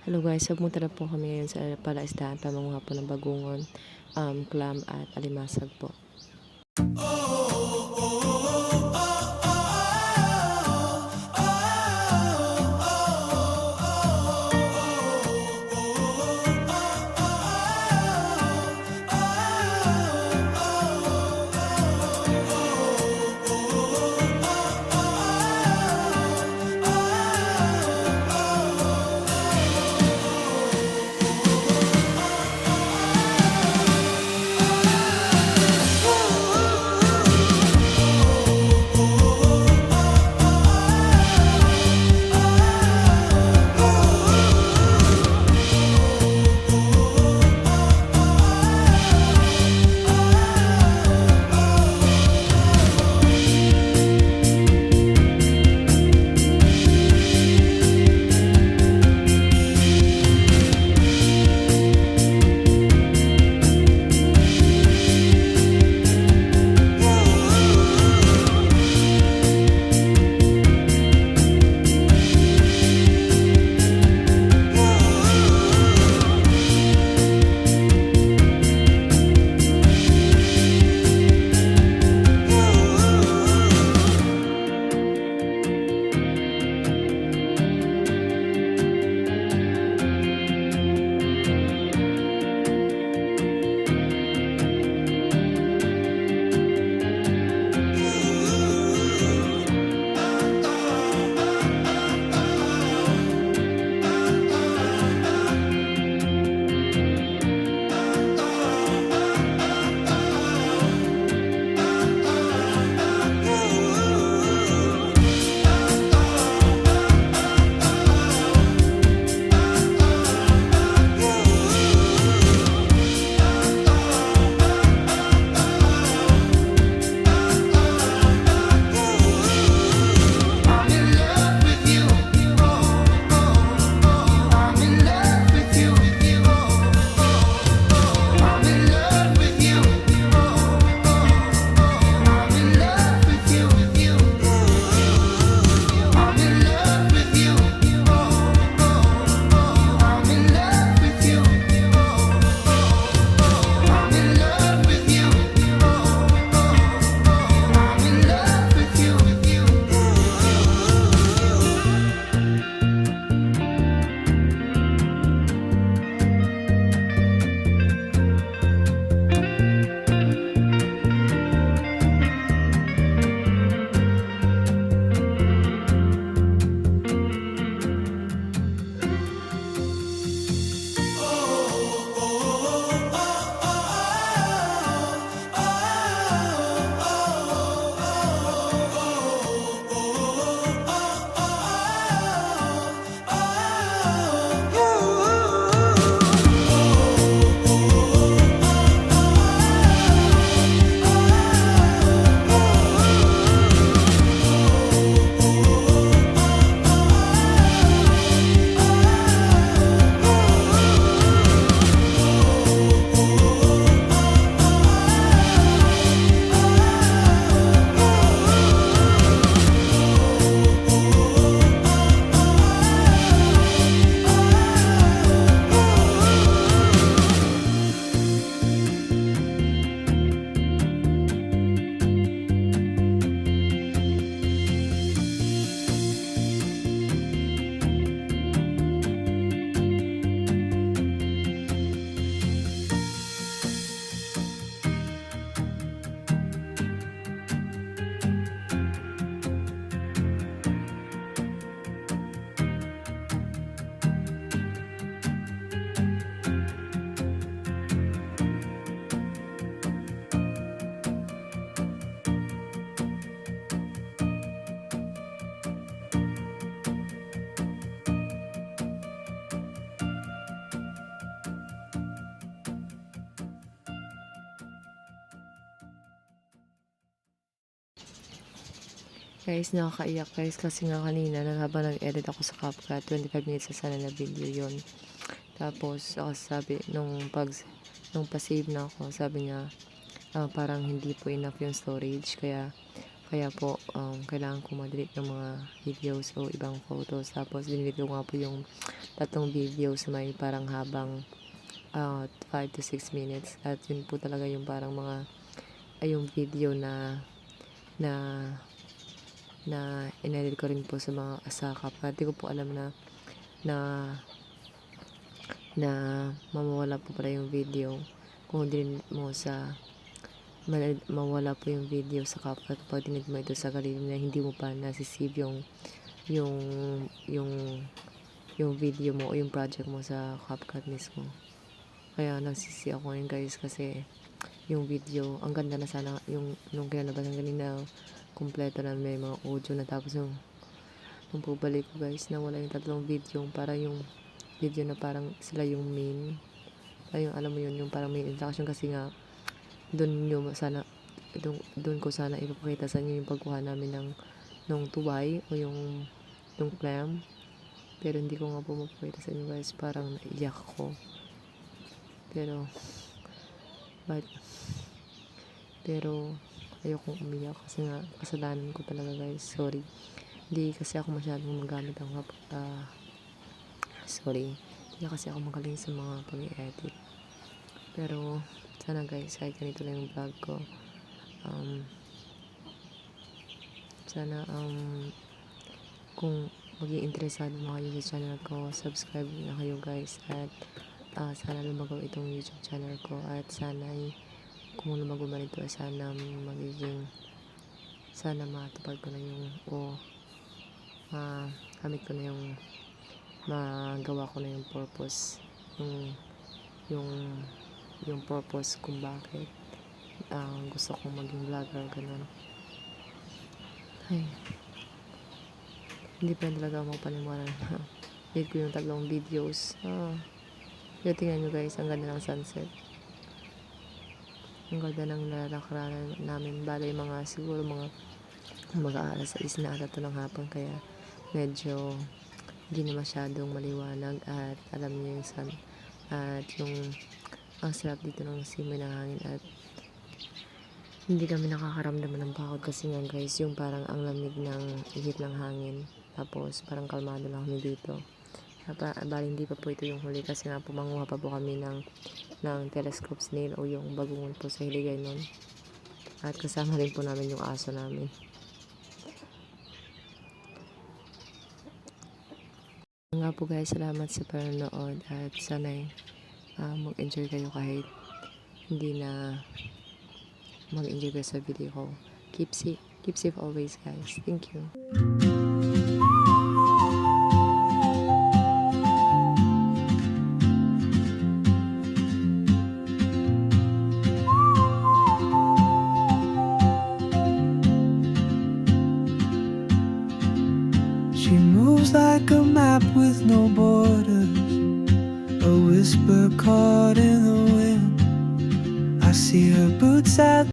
Hello guys, pumunta na po kami ngayon sa palaisdaan, pamanguha po ng bagungon, clam at alimasag po. Guys, nakakaiyak guys kasi nga kanina habang nag-edit ako sa CapCut, 25 minutes na sana na video yon. Tapos ako sabi, nung pa-save na ako, sabi niya parang hindi po enough yung storage, kaya Kaya po, kailangan ko mag-delete ng mga videos o ibang photos. Tapos dinelete ko nga po yung 3 videos na may parang habang 5 to 6 minutes. At yun po talaga yung parang mga yung video na na inedit ko rin po sa CapCut. Di ko po alam na na mawawala po pala yung video kung dinelete mo mawala po yung video sa CapCut kapag dinelete mo ito sa galery na hindi mo pa nasisave yung yung yung video mo o yung project mo sa CapCut mismo. Kaya nagsisi ako ngayon guys kasi yung video, ang ganda na sana nung kinalabasan kanina, kumpleto na may mga audio na. Tapos nung pabalik ko guys, nawala yung 3 video, para yung video na parang sila yung main, ay yung alam mo yun, yung parang main introduction. Kasi nga doon ko sana ipapakita sa inyo yung pagkuha namin ng tuway o yung clam, pero hindi ko nga po mapakita sa inyo guys. Parang naiyak ko, pero ayokong umiyak kasi nga kasalanan ko talaga guys. Sorry, hindi kasi ako masyadong magamit ang hindi kasi ako magaling sa mga pag-edit. Pero sana guys, kahit ganito lang yung vlog ko, sana kung maging interesado mo kayo sa channel ko, subscribe na kayo guys. At sana lumagaw itong YouTube channel ko. At sana kung lumago man ito, sana matupad ko na magamit ko na magawa ko na yung purpose, yung purpose kung bakit gusto kong maging vlogger, ganun. Ay, hindi pa talaga ako paniwala na edit ko yung 3 videos. Pero tingnan nyo guys, ang ganda ng sunset, ang ganda ng lalakaran namin. Bale siguro mga alas 6 na ata ng hapon, kaya medyo hindi na masyadong maliwanag. At alam niyo yung sun, at yung ang sarap dito ng simoy ng hangin. At hindi kami nakakaramdam ng pagod kasi nga guys, yung parang ang lamig ng ihip ng hangin. Tapos parang kalmado lang kami dito. Bali hindi pa po ito yung huli kasi nga pumanguha pa po kami ng telescope snail o yung bagungon po sa Hiligay nun. At kasama rin po namin yung aso namin. Nga po guys, salamat sa panonood at sana'y mag-enjoy kayo kahit hindi na mag-enjoy kayo sa video ko. Keep safe always guys. Thank you. She moves like a map with no borders, a whisper caught in the wind. I see her boots at